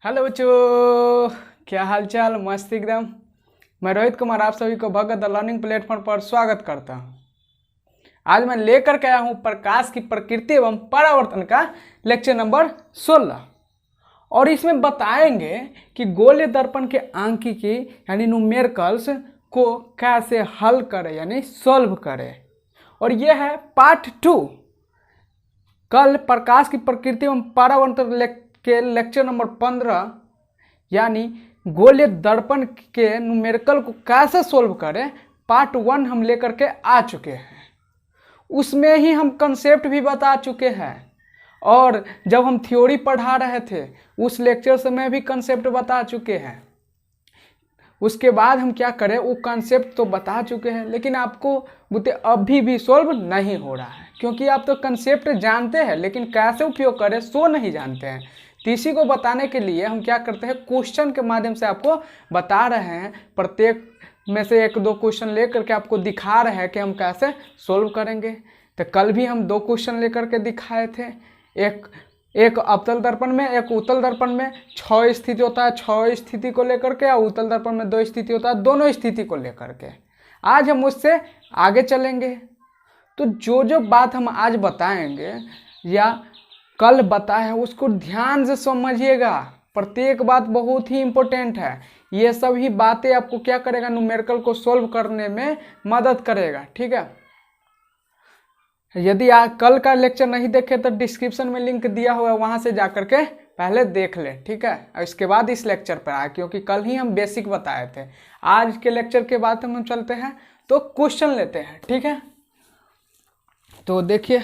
Hello बच्चों, क्या हाल चाल। मस्त एकदम। मैं रोहित कुमार आप सभी को भगत द लर्निंग प्लेटफॉर्म पर स्वागत करता हूं। आज मैं लेकर के आया हूं प्रकाश की प्रकृति एवं परावर्तन का लेक्चर नंबर 16 और इसमें बताएंगे कि गोलीय दर्पण के आंकिकी यानी न्यूमेरिकल्स को कैसे हल करें यानी सॉल्व करें। और यह है पार्ट 2। कल प्रकाश की प्रकृति एवं परावर्तन के लेक्चर नंबर 15 यानी गोलीय दर्पण के न्यूमेरिकल को कैसे सोल्व करें पार्ट 1 हम लेकर के आ चुके हैं। उसमें ही हम कंसेप्ट भी बता चुके हैं और जब हम थ्योरी पढ़ा रहे थे उस लेक्चर से मैं भी कंसेप्ट बता चुके हैं। उसके बाद हम क्या करें, वो कंसेप्ट तो बता चुके हैं लेकिन आपको बुते अभी भी सॉल्व नहीं हो रहा है क्योंकि आप तो कंसेप्ट जानते हैं लेकिन कैसे उपयोग करें सो नहीं जानते हैं। तो इसी को बताने के लिए हम क्या करते हैं, क्वेश्चन के माध्यम से आपको बता रहे हैं। प्रत्येक में से एक दो क्वेश्चन लेकर के आपको दिखा रहे हैं कि हम कैसे सोल्व करेंगे। तो कल भी हम 2 क्वेश्चन लेकर के दिखाए थे, एक अवतल दर्पण में एक उत्तल दर्पण में 6 स्थिति होता है, 6 स्थिति को लेकर के, और उत्तल दर्पण में 2 स्थिति होता है, दोनों स्थिति को लेकर के। आज हम उससे आगे चलेंगे। तो जो बात हम आज बताएंगे या कल बताए उसको ध्यान से समझिएगा। प्रत्येक बात बहुत ही इंपॉर्टेंट है। ये सभी बातें आपको क्या करेगा, न्यूमेरिकल को सोल्व करने में मदद करेगा। ठीक है, यदि आप कल का लेक्चर नहीं देखे तो डिस्क्रिप्शन में लिंक दिया हुआ है, वहां से जाकर के पहले देख ले। ठीक है, और इसके बाद इस लेक्चर पर आए क्योंकि कल ही हम बेसिक बताए थे। आज के लेक्चर के बाद हम चलते हैं तो क्वेश्चन लेते हैं। ठीक है, तो देखिए,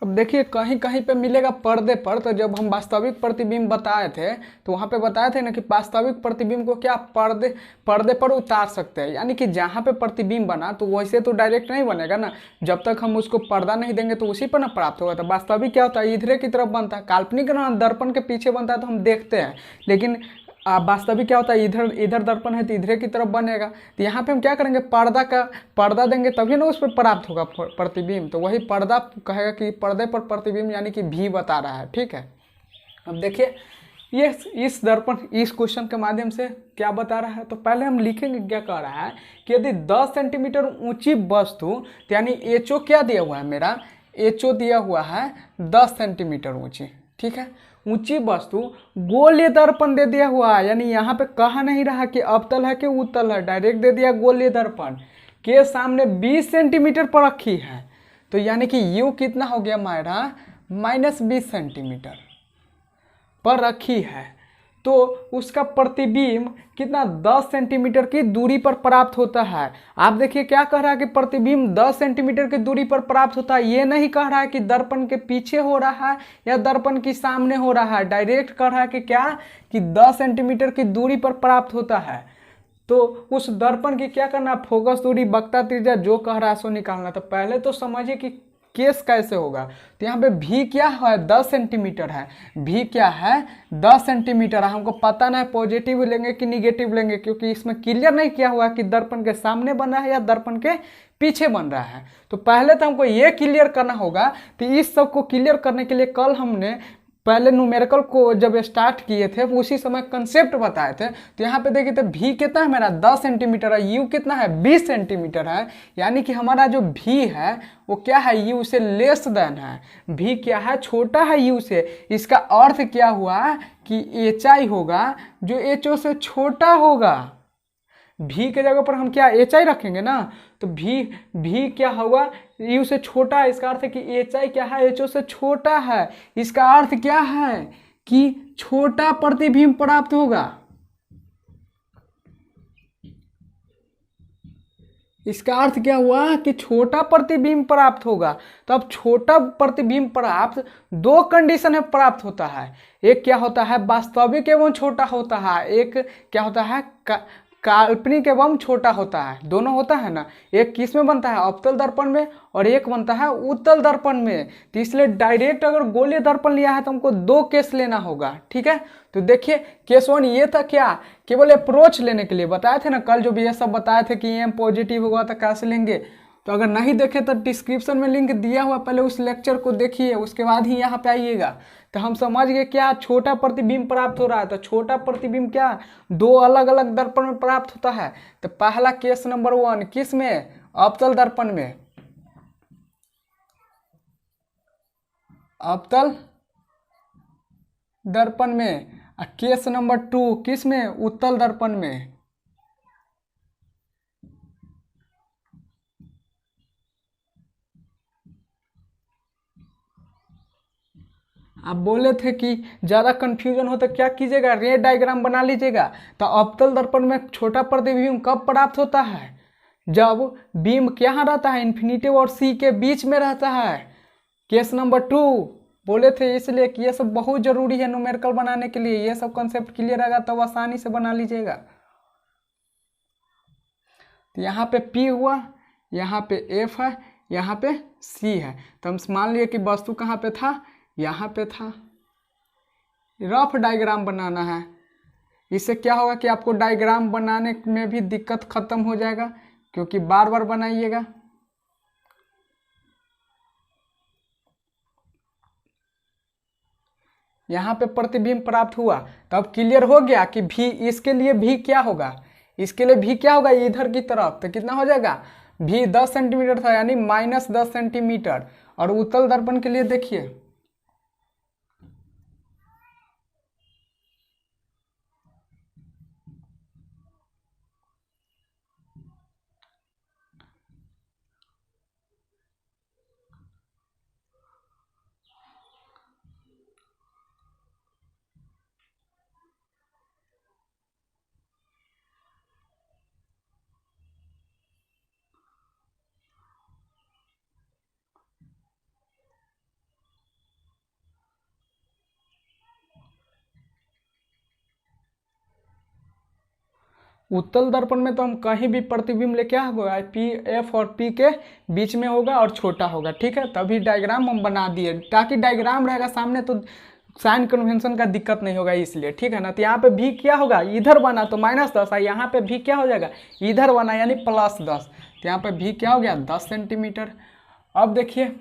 अब देखिए कहीं कहीं पे मिलेगा पर्दे पर। तो जब हम वास्तविक प्रतिबिंब बताए थे तो वहाँ पे बताए थे ना कि वास्तविक प्रतिबिंब को क्या पर्दे पर उतार सकते हैं, यानी कि जहाँ पे प्रतिबिंब बना तो वैसे तो डायरेक्ट नहीं बनेगा ना, जब तक हम उसको पर्दा नहीं देंगे तो उसी पर ना प्राप्त होगा। तो वास्तविक क्या होता है, इधरे की तरफ बनता है। काल्पनिक ना दर्पण के पीछे बनता है तो हम देखते हैं, लेकिन वास्तविक क्या होता है, इधर दर्पण है तो इधर की तरफ बनेगा। तो यहाँ पे हम क्या करेंगे, पर्दा देंगे तभी ना उस पर प्राप्त होगा प्रतिबिंब। तो वही पर्दा कहेगा कि पर्दे पर प्रतिबिंब यानी कि भी बता रहा है। ठीक है, अब देखिए ये इस क्वेश्चन के माध्यम से क्या बता रहा है। तो पहले हम लिखेंगे क्या कह रहा है कि यदि 10 सेंटीमीटर ऊंची वस्तु, तो यानी एचओ क्या दिया हुआ है, मेरा एचओ दिया हुआ है 10 सेंटीमीटर ऊंची। ठीक है, ऊंची वस्तु गोलीय दर्पण दे दिया हुआ है, यानी यहाँ पे कहा नहीं रहा कि अवतल है कि उत्तल है, डायरेक्ट दे दिया गोलीय दर्पण के सामने 20 सेंटीमीटर पर रखी है। तो यानी कि यू कितना हो गया मेरा, -20 सेंटीमीटर पर रखी है। तो उसका प्रतिबिंब कितना, 10 सेंटीमीटर की दूरी पर प्राप्त होता है। आप देखिए क्या कह रहा है कि प्रतिबिंब 10 सेंटीमीटर की दूरी पर प्राप्त होता है। ये नहीं कह रहा है कि दर्पण के पीछे हो रहा है या दर्पण के सामने हो रहा है, डायरेक्ट कह रहा है कि क्या, कि 10 सेंटीमीटर की दूरी पर प्राप्त होता है। तो उस दर्पण की क्या करना, फोकस दूरी, वक्रता त्रिज्या जो कह रहा है सो निकालना। तो पहले तो समझिए कि केस कैसे होगा। तो यहाँ पे भी क्या है, 10 सेंटीमीटर है। भी क्या है, 10 सेंटीमीटर है। हमको पता ना है पॉजिटिव लेंगे कि निगेटिव लेंगे क्योंकि इसमें क्लियर नहीं किया हुआ कि दर्पण के सामने बन रहा है या दर्पण के पीछे बन रहा है। तो पहले तो हमको ये क्लियर करना होगा। तो इस सब को क्लियर करने के लिए कल हमने पहले न्यूमेरिकल को जब स्टार्ट किए थे उसी समय कंसेप्ट बताए थे। तो यहाँ पे देखिए तो भी कितना है मेरा, 10 सेंटीमीटर है। यू कितना है, 20 सेंटीमीटर है। यानी कि हमारा जो भी है वो क्या है, यू से लेस देन है। भी क्या है, छोटा है यू से। इसका अर्थ क्या हुआ कि एच आई होगा जो एच ओ से छोटा होगा। भी के जगह पर हम क्या एच आई रखेंगे ना, तो भी क्या होगा, यू से छोटा है। इसका अर्थ है कि एच आई क्या है, एच ओ से छोटा है। इसका अर्थ क्या है कि छोटा प्रतिबिंब प्राप्त होगा। इसका अर्थ क्या हुआ कि छोटा प्रतिबिंब प्राप्त होगा। तो अब छोटा प्रतिबिंब प्राप्त 2 कंडीशन में प्राप्त होता है। एक क्या होता है, वास्तविक एवं छोटा होता है। एक क्या होता है, काल्पनिक एवं छोटा होता है। दोनों होता है ना। एक किस में बनता है, अवतल दर्पण में, और एक बनता है उत्तल दर्पण में। तो इसलिए डायरेक्ट अगर गोलीय दर्पण लिया है तो हमको 2 केस लेना होगा। ठीक है, तो देखिए केस 1 ये था क्या, केवल अप्रोच लेने के लिए बताए थे ना कल, जो भी ये सब बताए थे कि एम पॉजिटिव होगा तो कैसे लेंगे, तो अगर नहीं देखे तो डिस्क्रिप्शन में लिंक दिया हुआ, पहले उस लेक्चर को देखिए, उसके बाद ही यहाँ पे आइएगा। तो हम समझ गए क्या छोटा प्रतिबिंब प्राप्त हो रहा है। तो छोटा प्रतिबिंब क्या दो अलग अलग दर्पण में प्राप्त होता है। तो पहला केस नंबर 1 किस में, अवतल दर्पण में, अवतल दर्पण में। और केस नंबर 2 किस में, उत्तल दर्पण में। आप बोले थे कि ज़्यादा कन्फ्यूजन हो तो क्या कीजिएगा, रे डायग्राम बना लीजिएगा। तो अवतल दर्पण में छोटा प्रतिबिंब कब प्राप्त होता है, जब बीम क्या रहता है, इन्फिनिटी और सी के बीच में रहता है। केस नंबर 2 बोले थे, इसलिए कि ये सब बहुत जरूरी है न्यूमेरिकल बनाने के लिए। ये सब कॉन्सेप्ट क्लियर रहेगा तब आसानी से बना लीजिएगा। तो यहाँ पे P हुआ, यहाँ पे F है, यहाँ पे C है। तो हम मान लिए कि वस्तु कहाँ पे था, यहाँ पे था। रफ डायग्राम बनाना है। इससे क्या होगा कि आपको डायग्राम बनाने में भी दिक्कत खत्म हो जाएगा, क्योंकि बार बार बनाइएगा। यहाँ पे प्रतिबिंब प्राप्त हुआ, तब क्लियर हो गया कि भी इसके लिए भी क्या होगा, इसके लिए भी क्या होगा इधर की तरफ। तो कितना हो जाएगा, भी 10 सेंटीमीटर था, यानी -10 सेंटीमीटर। और उत्तल दर्पण के लिए देखिए, उत्तल दर्पण में तो हम कहीं भी प्रतिबिंब लेके होगा पी एफ और पी के बीच में होगा और छोटा होगा, ठीक है। तभी डायग्राम हम बना दिए, ताकि डायग्राम रहेगा सामने तो साइन कन्वेंशन का दिक्कत नहीं होगा, इसलिए, ठीक है ना। तो यहाँ पे भी क्या होगा, इधर बना तो -10 है, यहाँ पे भी क्या हो जाएगा, इधर बना यानी +10। तो यहाँ पे भी क्या हो गया, 10 सेंटीमीटर। अब देखिए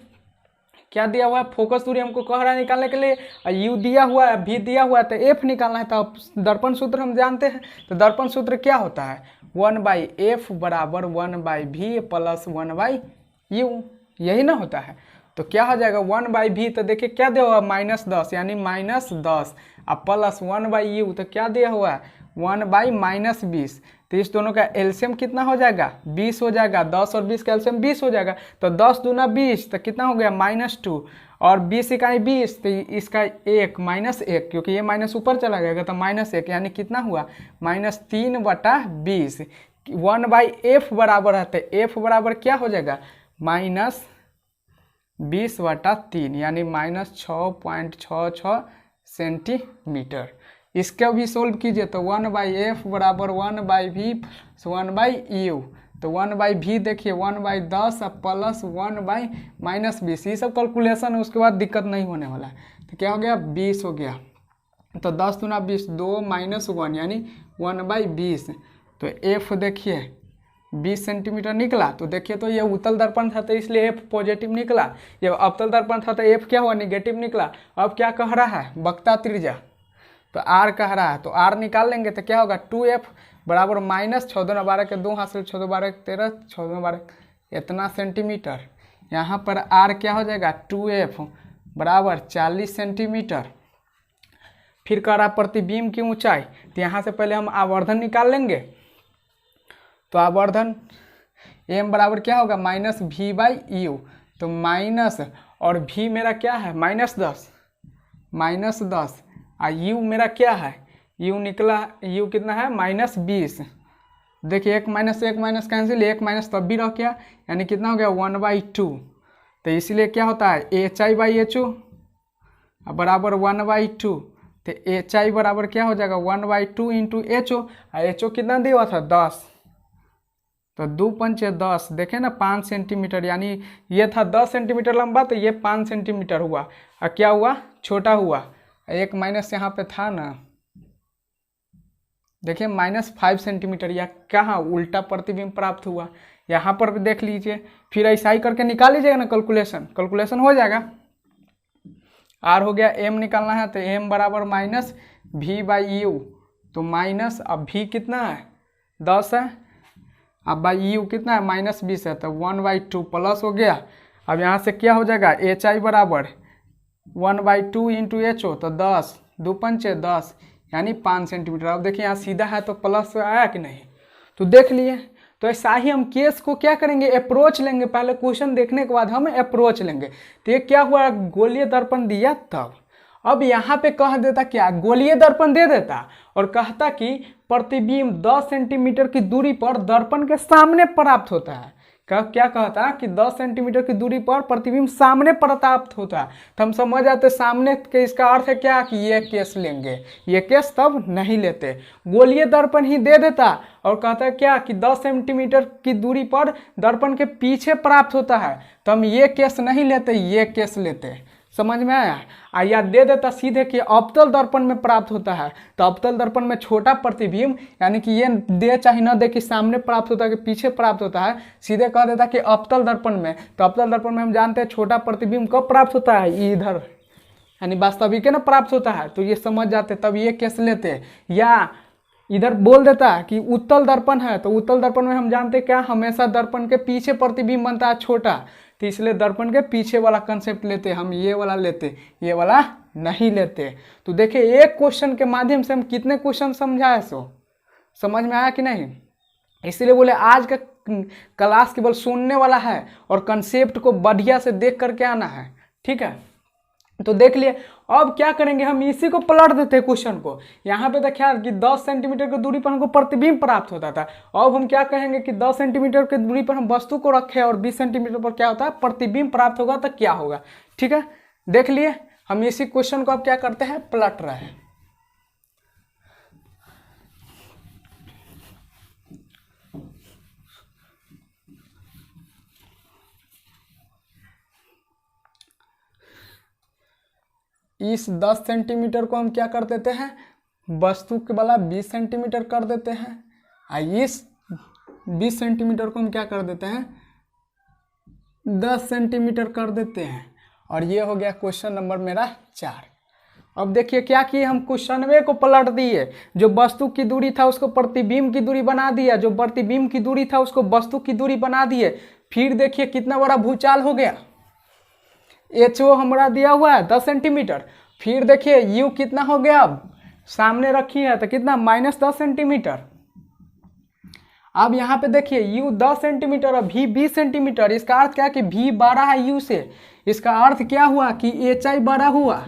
क्या दिया हुआ है, फोकस दूरी हमको कह रहा है निकालने के लिए, यू दिया हुआ है, भी दिया हुआ है, तो एफ निकालना है। तो दर्पण सूत्र हम जानते हैं। तो दर्पण सूत्र क्या होता है, 1/f बराबर 1/v प्लस 1/u, यही ना होता है। तो क्या हो जाएगा 1/v, तो देखिए क्या दिया हुआ है, -10 यानी -10 और प्लस 1/u, तो क्या दिया हुआ है 1/-20। तो इस दोनों का एलसीएम कितना हो जाएगा, 20 हो जाएगा। 10 और 20 का एलसीएम 20 हो जाएगा। तो 10 दूना 20, तो कितना हो गया -2, और 20 इकाई 20, तो इसका 1 -1, क्योंकि ये माइनस ऊपर चला गया तो -1, यानी कितना हुआ -3/20। 1/f बराबर है, तो f बराबर क्या हो जाएगा -20/3, यानी -6.66 सेंटीमीटर। इसका भी सोल्व कीजिए, तो 1/f बराबर 1/v 1/u। तो 1/v देखिए 1/10 प्लस 1/-20, ये सब कैलकुलेशन है, उसके बाद दिक्कत नहीं होने वाला है। तो क्या हो गया 20 हो गया। तो 10 दूना 20, 2 - 1 यानी 1/20। तो f देखिए 20 सेंटीमीटर निकला। तो देखिए तो ये उत्तल दर्पण था तो इसलिए f पॉजिटिव निकला, ये अवतल दर्पण था तो f क्या हुआ, निगेटिव निकला। अब क्या कह रहा है, वक्रता त्रिज्या, तो r कह रहा है, तो r निकाल लेंगे तो क्या होगा 2f बराबर -6 दूना 12 के 2 हाथ से 6 2 12 13 6 2 12 इतना सेंटीमीटर। यहाँ पर r क्या हो जाएगा 2f बराबर 40 सेंटीमीटर। फिर कह रहा प्रतिबिंब की ऊंचाई, तो यहाँ से पहले हम आवर्धन निकाल लेंगे। तो आवर्धन m बराबर क्या होगा -v/u, तो माइनस और v मेरा क्या है -10 और u मेरा क्या है, u निकला, u कितना है -20। देखिए 1 -1 कैंसिल, 1 माइनस तब भी रह गया, यानी कितना हो गया 1/2। तो इसलिए क्या होता है hi/ho बराबर 1/2। तो hi बराबर क्या हो जाएगा 1/2 इंटू ho, और ho कितना दिया हुआ था 10, तो 2 पंच 10, देखें ना 5 सेंटीमीटर, यानी ये था 10 सेंटीमीटर लंबा तो ये 5 सेंटीमीटर हुआ, और क्या हुआ छोटा हुआ, 1 माइनस यहाँ पे था ना, देखिए -5 सेंटीमीटर, या कहाँ उल्टा प्रतिबिंब प्राप्त हुआ, यहाँ पर भी देख लीजिए, फिर ऐसा ही करके निकाल लीजिएगा ना, कैलकुलेशन हो जाएगा। आर हो गया, एम निकालना है तो एम बराबर माइनस वी बाई यू, तो माइनस, अब वी कितना है 10 है, अब बाई यू कितना है -20 है, तो 1/2 प्लस हो गया। अब यहाँ से क्या हो जाएगा, एच आई बराबर 1/2 इंटू एच ओ, तो 10 2 पंचे 10 यानी 5 सेंटीमीटर। अब देखिए यहाँ सीधा है तो प्लस आया कि नहीं, तो देख लिए। तो ऐसा ही हम केस को क्या करेंगे, अप्रोच लेंगे, पहले क्वेश्चन देखने के बाद हम अप्रोच लेंगे। तो ये क्या हुआ, गोलीय दर्पण दिया तब, अब यहाँ पे कह देता क्या, गोलीय दर्पण दे देता और कहता कि प्रतिबिंब 10 सेंटीमीटर की दूरी पर दर्पण के सामने प्राप्त होता है। क्या कहता कि 10 सेंटीमीटर की दूरी पर प्रतिबिंब सामने प्राप्त होता है, तो हम समझ आते सामने के, इसका अर्थ है क्या कि ये केस लेंगे, ये केस तब नहीं लेते। गोलीय दर्पण ही दे देता और कहता है क्या कि 10 सेंटीमीटर की दूरी पर दर्पण के पीछे प्राप्त होता है, तो हम ये केस नहीं लेते, ये केस लेते। समझ में आया। या दे देता सीधे कि अवतल दर्पण में प्राप्त होता है, तो अवतल दर्पण में छोटा प्रतिबिंब, यानी कि ये दे चाहे न दे कि सामने प्राप्त होता है कि पीछे प्राप्त होता है, सीधे कह देता कि अवतल दर्पण में। तो अवतल दर्पण में हम जानते हैं छोटा प्रतिबिंब कब प्राप्त होता है, इधर, यानी वास्तविक ना प्राप्त होता है, तो ये समझ जाते, तब ये केस लेते। या इधर बोल देता कि उत्तल दर्पण है, तो उत्तल दर्पण में हम जानते क्या, हमेशा दर्पण के पीछे प्रतिबिंब बनता है छोटा, तो इसलिए दर्पण के पीछे वाला कंसेप्ट लेते, हम ये वाला लेते, ये वाला नहीं लेते। तो देखिए एक क्वेश्चन के माध्यम से हम कितने क्वेश्चन समझाए, सो समझ में आया कि नहीं। इसलिए बोले आज का क्लास केवल सुनने वाला है और कंसेप्ट को बढ़िया से देख करके आना है, ठीक है। तो देख लिए, अब क्या करेंगे, हम इसी को पलट देते हैं क्वेश्चन को। यहाँ पे देखा कि 10 सेंटीमीटर की दूरी पर हमको प्रतिबिंब प्राप्त होता था, अब हम क्या कहेंगे कि 10 सेंटीमीटर की दूरी पर हम वस्तु को रखें और 20 सेंटीमीटर पर क्या होता है, प्रतिबिंब प्राप्त होगा, तो क्या होगा, ठीक है। देख लिए, हम इसी क्वेश्चन को अब क्या करते हैं, पलट रहे हैं। इस 10 सेंटीमीटर को हम क्या कर देते हैं, वस्तु के वाला 20 सेंटीमीटर कर देते हैं, और इस 20 सेंटीमीटर को हम क्या कर देते हैं, 10 सेंटीमीटर कर देते हैं। और ये हो गया क्वेश्चन नंबर मेरा 4। अब देखिए क्या किए, हम क्वेश्चन को पलट दिए, जो वस्तु की दूरी था उसको प्रतिबिंब की दूरी बना दिया, जो प्रतिबिंब की दूरी था उसको वस्तु की दूरी बना दिए। फिर देखिए कितना बड़ा भूचाल हो गया, HO हमारा दिया हुआ है 10 सेंटीमीटर, फिर देखिए U कितना हो गया, अब सामने रखी है तो कितना -10 सेंटीमीटर। अब यहाँ पे देखिए U 10 सेंटीमीटर और V 20 सेंटीमीटर, इसका अर्थ क्या कि V बड़ा है U से, इसका अर्थ क्या हुआ कि HI बड़ा हुआ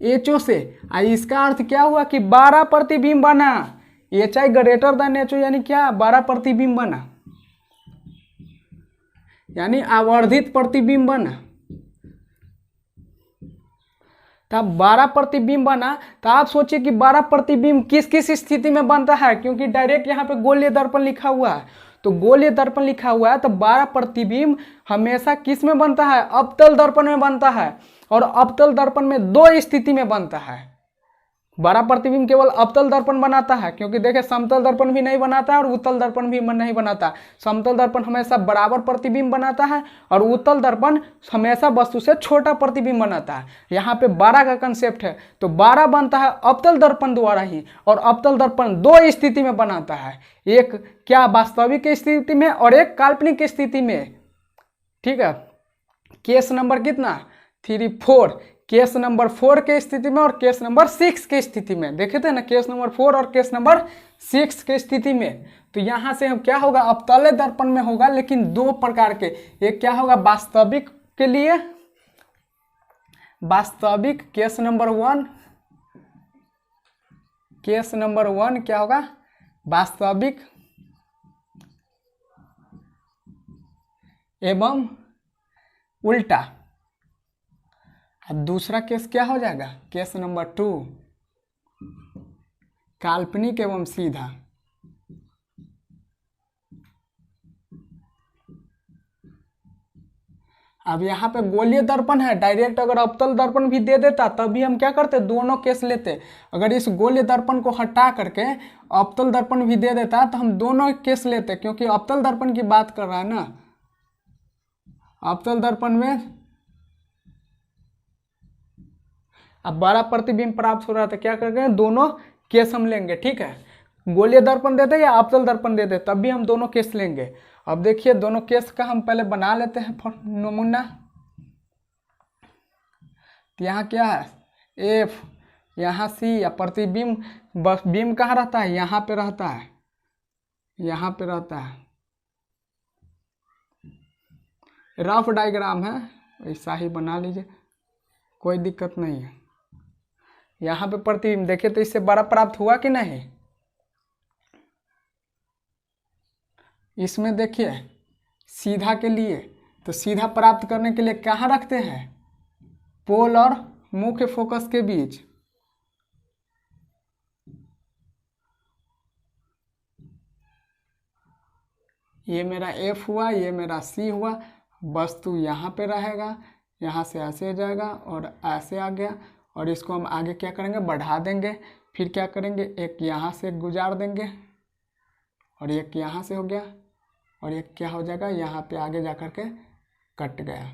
HO से, इसका अर्थ क्या हुआ कि 12 प्रतिबिंब बना, HI ग्रेटर देन HO, यानी क्या 12 प्रतिबिंब बना, यानी आवर्धित प्रतिबिंब बना। तब 12 प्रतिबिंब बना, तो आप सोचिए कि 12 प्रतिबिंब किस किस स्थिति में बनता है, क्योंकि डायरेक्ट यहाँ पे गोलीय दर्पण लिखा हुआ है, तो गोलीय दर्पण लिखा हुआ है, तो 12 प्रतिबिंब हमेशा किस में बनता है, अवतल दर्पण में बनता है। और अवतल दर्पण में 2 स्थिति में बनता है, 12 प्रतिबिंब केवल अवतल दर्पण बनाता है, क्योंकि देखिए समतल दर्पण भी नहीं बनाता है और उत्तल दर्पण भी नहीं बनाता। समतल दर्पण हमेशा बराबर प्रतिबिंब बनाता है और उत्तल दर्पण हमेशा वस्तु से छोटा प्रतिबिंब बनाता है। यहाँ पे 12 का कंसेप्ट है, तो 12 बनता है अवतल दर्पण द्वारा ही, और अवतल दर्पण 2 स्थिति में बनाता है, एक क्या वास्तविक स्थिति में और एक काल्पनिक स्थिति में, ठीक है। केस नंबर कितना 3 4, केस नंबर 4 के स्थिति में और केस नंबर 6 के स्थिति में, देखे थे ना, केस नंबर 4 और केस नंबर 6 के स्थिति में। तो यहाँ से हम क्या होगा, अवतल दर्पण में होगा, लेकिन 2 प्रकार के, एक क्या होगा वास्तविक के लिए, वास्तविक केस नंबर 1, केस नंबर 1 क्या होगा, वास्तविक एवं उल्टा। अब दूसरा केस क्या हो जाएगा, केस नंबर 2 काल्पनिक एवं सीधा। अब यहाँ पे गोलीय दर्पण है, डायरेक्ट अगर अवतल दर्पण भी दे देता तब भी हम क्या करते, दोनों केस लेते। अगर इस गोलीय दर्पण को हटा करके अवतल दर्पण भी दे देता तो हम दोनों केस लेते, क्योंकि अवतल दर्पण की बात कर रहा है ना। अवतल दर्पण में अब बड़ा प्रतिबिंब प्राप्त हो रहा था, क्या करेंगे, दोनों केस हम लेंगे। ठीक है, गोलीय दर्पण देते या अवतल दर्पण देते तब भी हम दोनों केस लेंगे। अब देखिए दोनों केस का हम पहले बना लेते हैं नमूना। तो यहाँ क्या है, एफ, यहाँ सी, या प्रतिबिंब बीम कहाँ रहता है, यहाँ पे रहता है, यहाँ पे रहता है। रफ डायग्राम है, ऐसा ही बना लीजिए, कोई दिक्कत नहीं है। यहाँ पे प्रतिबिंब देखिए तो इससे बड़ा प्राप्त हुआ कि नहीं। इसमें देखिए सीधा के लिए, तो सीधा प्राप्त करने के लिए कहाँ रखते हैं, पोल और मुख्य फोकस के बीच। ये मेरा एफ हुआ, ये मेरा सी हुआ। वस्तु यहाँ पे रहेगा, यहाँ से ऐसे जाएगा और ऐसे आ गया, और इसको हम आगे क्या करेंगे, बढ़ा देंगे। फिर क्या करेंगे, एक यहाँ से गुजार देंगे और एक यहाँ से हो गया, और एक क्या हो जाएगा, यहाँ पे आगे जा कर के कट गया।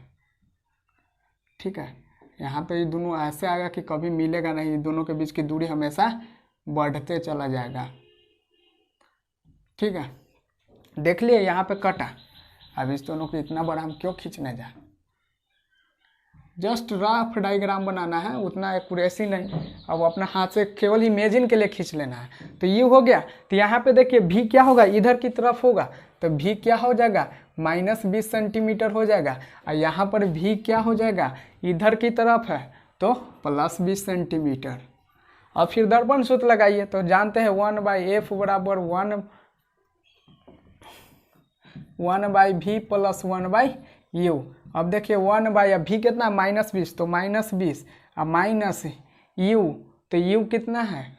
ठीक है, यहाँ पे ये दोनों ऐसे आएगा कि कभी मिलेगा नहीं, दोनों के बीच की दूरी हमेशा बढ़ते चला जाएगा। ठीक है, देख लिए यहाँ पे कटा। अब इस दोनों को इतना बड़ा हम क्यों खींचने जाए, जस्ट रफ डायग्राम बनाना है, उतना एक्यूरेसी नहीं। अब अपना हाथ से केवल इमेजिन के लिए खींच लेना है। तो ये हो गया। तो यहाँ पे देखिए भी क्या होगा, इधर की तरफ होगा, तो भी क्या हो जाएगा, -20 सेंटीमीटर हो जाएगा। और यहाँ पर भी क्या हो जाएगा, इधर की तरफ है तो +20 सेंटीमीटर। अब फिर दर्पण सूत्र लगाइए, तो जानते हैं 1/f बराबर 1/v + 1/u। अब देखिए 1/v कितना, -20, तो -20 और माइनस u, तो u कितना है,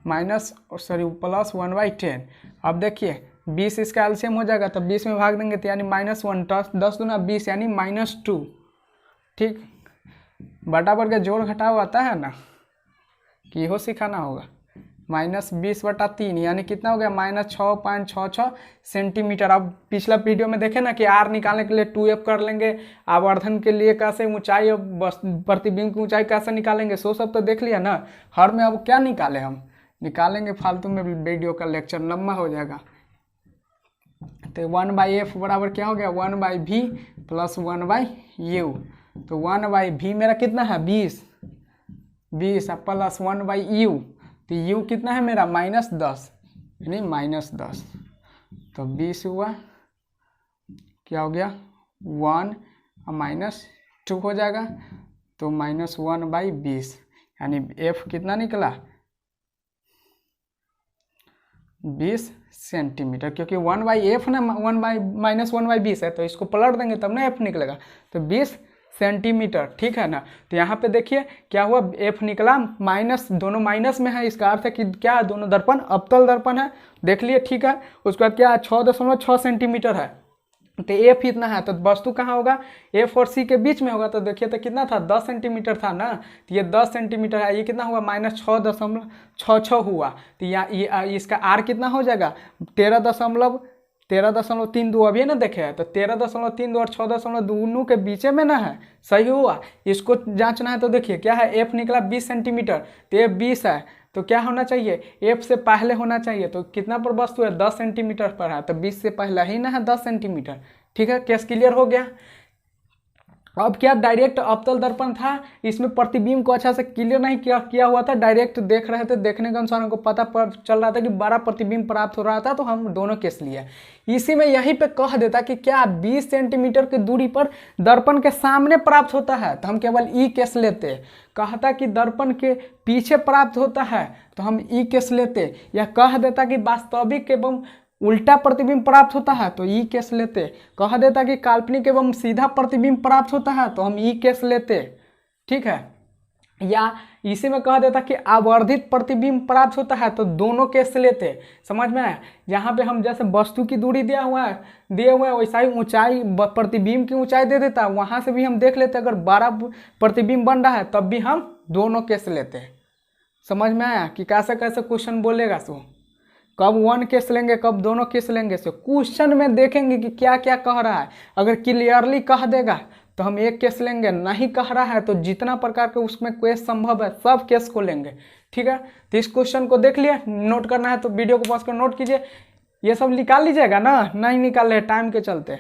+1/10। अब देखिए 20 इसका एलसीएम हो जाएगा, तो 20 में भाग देंगे तो यानी -1, 10 दूना 20 यानी -2। ठीक, बराबर के जोड़ घटाव आता है ना, कि हो सिखाना होगा। -20/3 यानी कितना हो गया, -6.66 सेंटीमीटर। अब पिछला वीडियो में देखे ना कि आर निकालने के लिए 2f कर लेंगे, आवर्धन के लिए कैसे ऊंचाई, प्रतिबिंब की ऊंचाई कैसे निकालेंगे, सो सब तो देख लिया ना। हर में अब क्या निकाले, हम निकालेंगे फालतू में, वीडियो का लेक्चर लंबा हो जाएगा। तो 1/f बराबर क्या हो गया, 1/v + 1/u। तो 1/v मेरा कितना है, 20 + 1/u, तो u कितना है मेरा, -10, यानी -10। तो 20 हुआ, क्या हो गया, 1 और -2 हो जाएगा, तो -1/20, यानी f कितना निकला, 20 सेंटीमीटर। क्योंकि 1/f ना, -1/20 है, तो इसको पलट देंगे तब ना f निकलेगा, तो 20 सेंटीमीटर। ठीक है ना। तो यहाँ पे देखिए क्या हुआ, f निकला माइनस, दोनों माइनस में है, इसका अर्थ है कि क्या है, दोनों दर्पण अवतल दर्पण है, देख लिए। ठीक है, उसके बाद क्या है, 6.6 सेंटीमीटर है, तो f इतना है, तो वस्तु कहाँ होगा, f और c के बीच में होगा। तो देखिए तो कितना था, 10 सेंटीमीटर था ना, तो ये 10 सेंटीमीटर है, ये कितना हुआ, -6.66 हुआ। तो यहाँ इसका r कितना हो जाएगा, 13.32 अभी ना देखे है, तो 13.32 और 6.2 के बीच में ना है, सही हुआ। इसको जांचना है, तो देखिए क्या है, f निकला 20 सेंटीमीटर, तो f 20 है, तो क्या होना चाहिए, f से पहले होना चाहिए। तो कितना पर वस्तु है, 10 सेंटीमीटर पर है, तो 20 से पहले ही ना है 10 सेंटीमीटर। ठीक है, केस क्लियर हो गया। अब क्या, डायरेक्ट अवतल दर्पण था, इसमें प्रतिबिंब को अच्छा से क्लियर नहीं किया हुआ था, डायरेक्ट देख रहे थे, देखने के अनुसार हमको पता चल रहा था कि बड़ा प्रतिबिंब प्राप्त हो रहा था, तो हम दोनों केस लिए। इसी में यहीं पे कह देता कि क्या 20 सेंटीमीटर की दूरी पर दर्पण के सामने प्राप्त होता है, तो हम केवल ई केस लेते। कहता कि दर्पण के पीछे प्राप्त होता है, तो हम ई केस लेते। या कह देता कि वास्तविक एवं उल्टा प्रतिबिंब प्राप्त होता है, तो ई केस लेते। कह देता कि काल्पनिक एवं सीधा प्रतिबिंब प्राप्त होता है, तो हम ई केस लेते। ठीक है, या इसी में कह देता कि आवर्धित प्रतिबिंब प्राप्त होता है, तो दोनों केस लेते। समझ में आया? यहाँ पे हम जैसे वस्तु की दूरी दिए हुए हैं वैसा ही ऊंचाई प्रतिबिंब की ऊंचाई दे देता है, वहां से भी हम देख लेते अगर 12 प्रतिबिंब बन रहा है तब भी हम दोनों केस लेते हैं। समझ में आया कि कैसे कैसे क्वेश्चन बोलेगा? सो कब वन केस लेंगे कब दोनों केस लेंगे, सो क्वेश्चन में देखेंगे कि क्या क्या कह रहा है। अगर क्लियरली कह देगा तो हम एक केस लेंगे, नहीं कह रहा है तो जितना प्रकार के उसमें केस संभव है सब केस को लेंगे। ठीक है, तो इस क्वेश्चन को देख लिया, नोट करना है तो वीडियो को पॉज कर नोट कीजिए। ये सब निकाल लीजिएगा ना, नहीं निकाल रहे टाइम के चलते।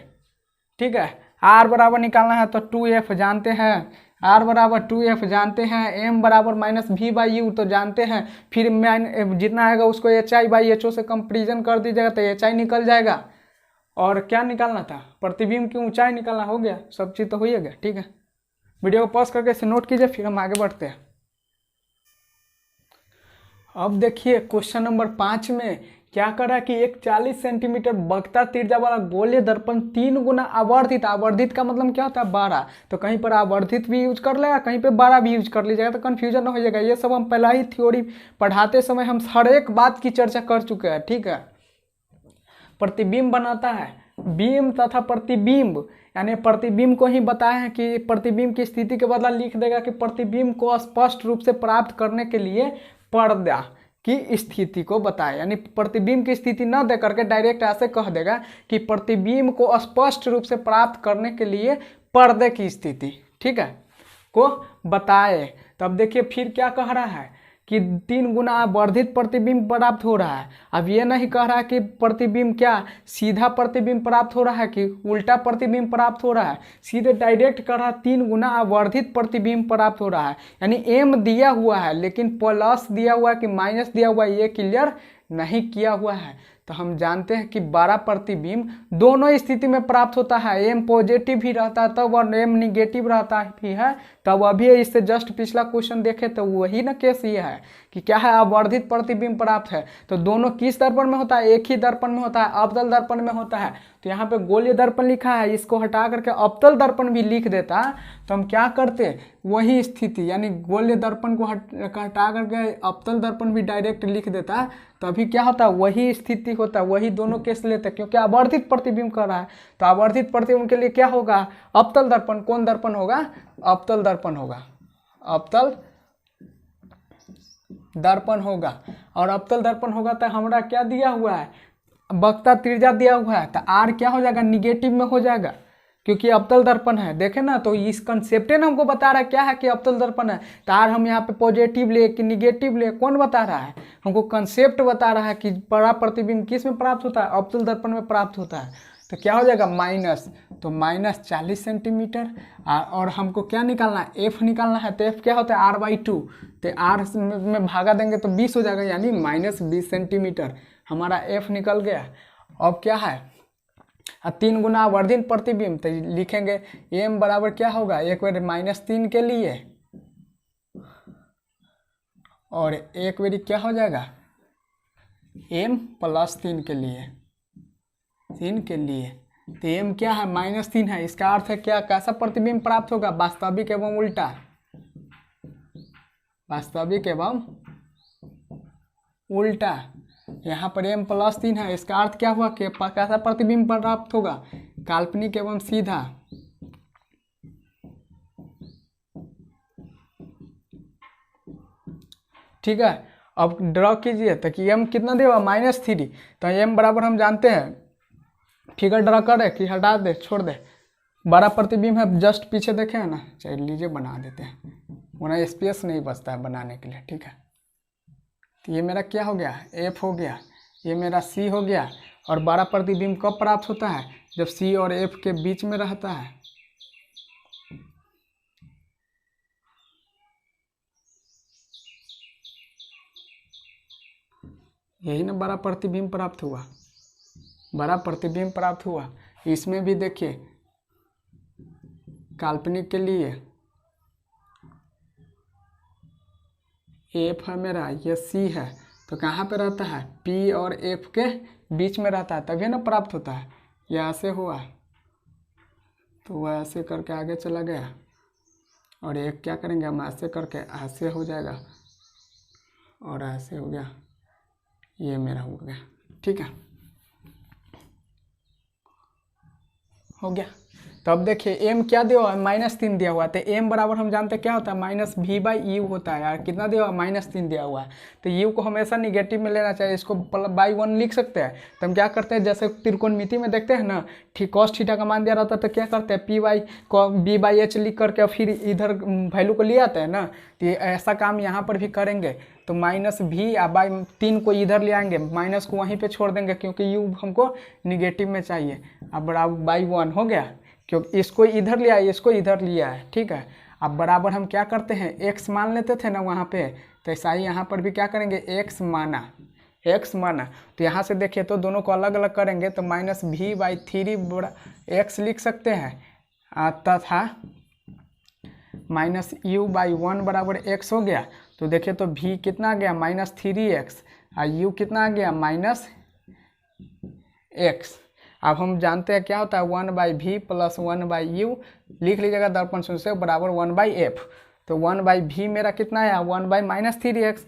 ठीक है, आर बराबर निकालना है तो 2f जानते हैं, आर बराबर 2f जानते हैं, एम बराबर -v/u तो जानते हैं, फिर जितना आएगा उसको hi/ho से कंपेरिजन कर दीजिएगा तो hi निकल जाएगा। और क्या निकालना था? प्रतिबिंब की ऊंचाई निकालना। हो गया, सब चीज़ तो हो ही गया। ठीक है, वीडियो को पॉज करके इसे नोट कीजिए, फिर हम आगे बढ़ते हैं। अब देखिए क्वेश्चन नंबर 5 में क्या करा कि एक 40 सेंटीमीटर बक्ता त्रिज्या वाला गोलीय दर्पण 3 गुना आवर्धित, आवर्धित का मतलब क्या होता है? 12, तो कहीं पर आवर्धित भी यूज कर लेगा, कहीं पे 12 भी यूज कर लीजिएगा तो कन्फ्यूजन हो जाएगा। ये सब हम पहला ही थ्योरी पढ़ाते समय हम हर एक बात की चर्चा कर चुके हैं। ठीक है, प्रतिबिंब बनाता है, बिंब तथा प्रतिबिंब, यानी प्रतिबिंब को ही बताया है कि प्रतिबिंब की स्थिति के बदला लिख देगा कि प्रतिबिंब को स्पष्ट रूप से प्राप्त करने के लिए पर्दा की स्थिति को बताए, यानी प्रतिबिंब की स्थिति न दे करके डायरेक्ट ऐसे कह देगा कि प्रतिबिंब को स्पष्ट रूप से प्राप्त करने के लिए पर्दे की स्थिति, ठीक है, को बताए। तब देखिए फिर क्या कह रहा है कि 3 गुना वर्धित प्रतिबिंब प्राप्त हो रहा है। अब ये नहीं कह रहा है कि प्रतिबिंब क्या सीधा प्रतिबिंब प्राप्त हो रहा है कि उल्टा प्रतिबिंब प्राप्त हो रहा है, सीधे डायरेक्ट कह रहा है 3 गुना वर्धित प्रतिबिंब प्राप्त हो रहा है। यानी एम दिया हुआ है लेकिन प्लस दिया हुआ है कि माइनस दिया हुआ है, ये क्लियर नहीं किया हुआ है। तो हम जानते हैं कि 12 प्रतिबिंब दोनों स्थिति में प्राप्त होता है, एम पॉजिटिव भी रहता है तब और एम निगेटिव रहता भी है तब। अभी इससे जस्ट पिछला क्वेश्चन देखे तो वही ना केस ये है कि क्या है, अवर्धित प्रतिबिंब प्राप्त है। तो दोनों किस दर्पण में होता है? एक ही दर्पण में होता है, अवतल दर्पण में होता है। तो यहाँ पे गोलीय दर्पण लिखा है, इसको हटा करके अवतल दर्पण भी लिख देता तो हम क्या करते, वही स्थिति यानी गोलीय दर्पण को हटा करके अवतल दर्पण भी डायरेक्ट लिख देता, तभी क्या होता, वही स्थिति होता, वही दोनों केस लेते, क्योंकि आवर्धित प्रतिबिंब कर रहा है। तो आवर्धित प्रतिबिंब के लिए क्या होगा? अवतल दर्पण। कौन दर्पण होगा? अवतल दर्पण होगा, अवतल दर्पण होगा। और अवतल दर्पण होगा तो हमारा क्या दिया हुआ है? वक्ता त्रिज्या दिया हुआ है, तो आर क्या हो जाएगा? निगेटिव में हो जाएगा, क्योंकि अवतल दर्पण है। देखे ना, तो इस कंसेप्ट ने हमको बता रहा है क्या है कि अवतल दर्पण है। तो आर हम यहाँ पे पॉजिटिव ले कि निगेटिव ले, कौन बता रहा है? हमको कंसेप्ट बता रहा है कि बड़ा प्रतिबिंब किस में प्राप्त होता है? अवतल दर्पण में प्राप्त होता है। तो क्या हो जाएगा? माइनस, तो -40 सेंटीमीटर। और हमको क्या निकालना है? एफ निकालना है। तो एफ क्या होता है? r/2। तो आर में भागा देंगे तो 20 हो जाएगा, यानी -20 सेंटीमीटर हमारा एफ निकल गया। अब क्या है? 3 गुना वर्धित प्रतिबिंब, तो लिखेंगे एम बराबर क्या होगा? एक बार -3 के लिए और एक बारी क्या हो जाएगा? m + 3 के लिए, 3 के लिए। तो m क्या है? -3 है। इसका अर्थ है क्या? कैसा प्रतिबिंब प्राप्त होगा? वास्तविक एवं उल्टा, वास्तविक एवं उल्टा। यहाँ पर m + 3 है, इसका अर्थ क्या हुआ कि कैसा प्रतिबिंब प्राप्त होगा? काल्पनिक एवं सीधा। ठीक है, अब ड्रॉ कीजिए तो कि m कितना देगा? -3। तो m बराबर हम जानते हैं, फिगर ड्रॉ करे कि हटा दे, छोड़ दे? 12 प्रतिबिंब है, जस्ट पीछे देखे है ना। चलिए लीजिए बना देते हैं, वरना स्पेस नहीं बचता है बनाने के लिए। ठीक है, तो ये मेरा क्या हो गया? एफ हो गया, ये मेरा सी हो गया। और 12 प्रतिबिंब कब प्राप्त होता है? जब सी और एफ के बीच में रहता है। यही ना 12 प्रतिबिंब प्राप्त हुआ, 12 प्रतिबिंब प्राप्त हुआ। इसमें भी देखिए काल्पनिक के लिए एफ है मेरा, ये सी है, तो कहाँ पे रहता है? पी और एफ के बीच में रहता है, तभी ना प्राप्त होता है। यह ऐसे हुआ तो वह ऐसे करके आगे चला गया, और एक क्या करेंगे हम ऐसे करके ऐसे हो जाएगा और ऐसे हो गया, ये मेरा हो गया। ठीक है, हो गया। तो अब देखिए m क्या दिया हुआ है, -3 दिया हुआ है। तो m बराबर हम जानते हैं क्या होता है, -v/u होता है यार। कितना दिया हुआ है, -3 दिया हुआ है। तो u को हमेशा निगेटिव में लेना चाहिए, इसको /1 लिख सकते हैं। तो हम क्या करते हैं, जैसे त्रिकोणमिति में देखते हैं ना, cos थीटा का मान दिया रहता है तो क्या करते हैं, b/h लिख करके फिर इधर वैल्यू को ले आते हैं ना। तो ऐसा काम यहाँ पर भी करेंगे। तो -v/3 को इधर ले आएंगे, माइनस को वहीं पे छोड़ देंगे क्योंकि u हमको निगेटिव में चाहिए। अब बराबर /1 हो गया, क्योंकि इसको इधर लिया है, इसको इधर लिया है। ठीक है, अब बराबर हम क्या करते हैं, x मान लेते थे ना वहाँ पे, तो ऐसा ही यहाँ पर भी क्या करेंगे, x माना। तो यहाँ से देखिए तो दोनों को अलग अलग करेंगे तो -v/3 x लिख सकते हैं तथा -u/1 बराबर x हो गया। तो देखिए तो v कितना आ गया, -3x, और u कितना आ गया, -x। अब हम जानते हैं क्या होता है, 1/v + 1/u लिख लीजिएगा दर्पण शून्य से, बराबर 1/f। तो 1/v मेरा कितना आया, 1/-3x,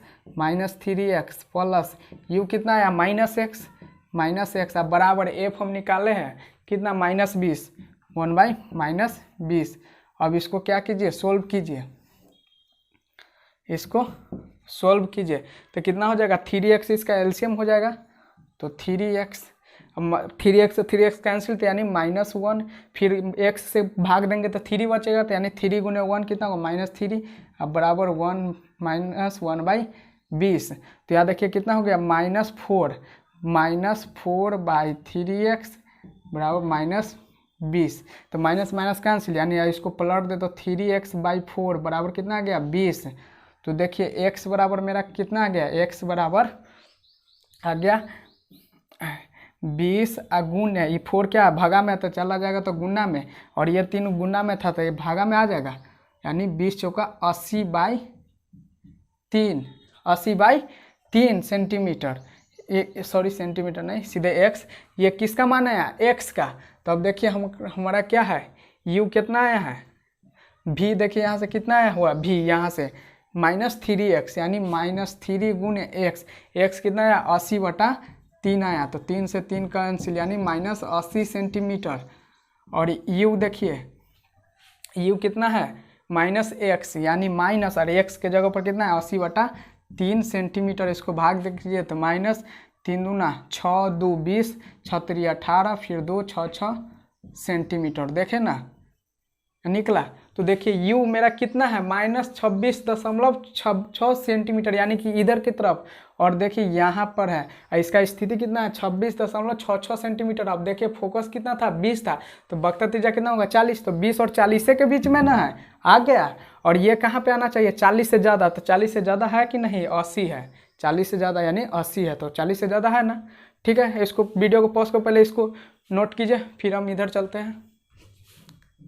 प्लस u कितना आया, -x। अब बराबर f हम निकाले हैं कितना, -20, 1/-20। अब इसको क्या कीजिए, सोल्व कीजिए, इसको सोल्व कीजिए। तो कितना हो जाएगा, 3x इसका एलसीएम हो जाएगा। तो 3x, 3x से 3x कैंसिल, तो यानी -1, फिर x से भाग देंगे तो 3 बचेगा, तो यानी 3 × 1 कितना होगा, -3। अब बराबर 1 - 1/20। तो यहाँ देखिए कितना हो गया, -4 4/3x बराबर -20। तो माइनस माइनस कैंसिल, यानी इसको पलट दे तो 3x/4 बराबर कितना आ गया, 20। तो देखिए x बराबर मेरा कितना आ गया, x बराबर आ गया 20 गुण है, ये 4 क्या है, भागा में तो चला जाएगा तो गुना में, और ये 3 गुना में था तो ये भागा में आ जाएगा, यानी 20 चौका 80/3, 80/3 सेंटीमीटर। सॉरी सेंटीमीटर नहीं, सीधे x। ये किसका मान आया, x का। तो अब देखिए हमारा क्या है, u कितना आया है, v देखिए यहाँ से कितना आया हुआ, v यहाँ से -3x, यानी -3 × x। x कितना आया, 80/3 आया, तो 3 से 3 कैंसिल, यानी -80 सेंटीमीटर। और u देखिए, u कितना है, -x, यानी माइनस, और x के जगह पर कितना है, 80/3 सेंटीमीटर। इसको भाग दीजिए तो -3 दूना 6, 2 20, 6 3 18, फिर 2 6 6 सेंटीमीटर। देखे ना निकला। तो देखिए u मेरा कितना है, -26.6 सेंटीमीटर, यानी कि इधर की तरफ। और देखिए यहाँ पर है, इसका स्थिति कितना है, 26.66 सेंटीमीटर। अब देखिए फोकस कितना था, 20 था, तो वक्र त्रिज्या कितना होगा, 40। तो 20 और 40 के बीच में ना है, आ गया। और ये कहाँ पे आना चाहिए, 40 से ज़्यादा। तो 40 से ज़्यादा है कि नहीं, 80 है। 40 से ज़्यादा यानी 80 है, तो 40 से ज़्यादा है ना। ठीक है, इसको वीडियो को पॉज को पहले इसको नोट कीजिए, फिर हम इधर चलते हैं।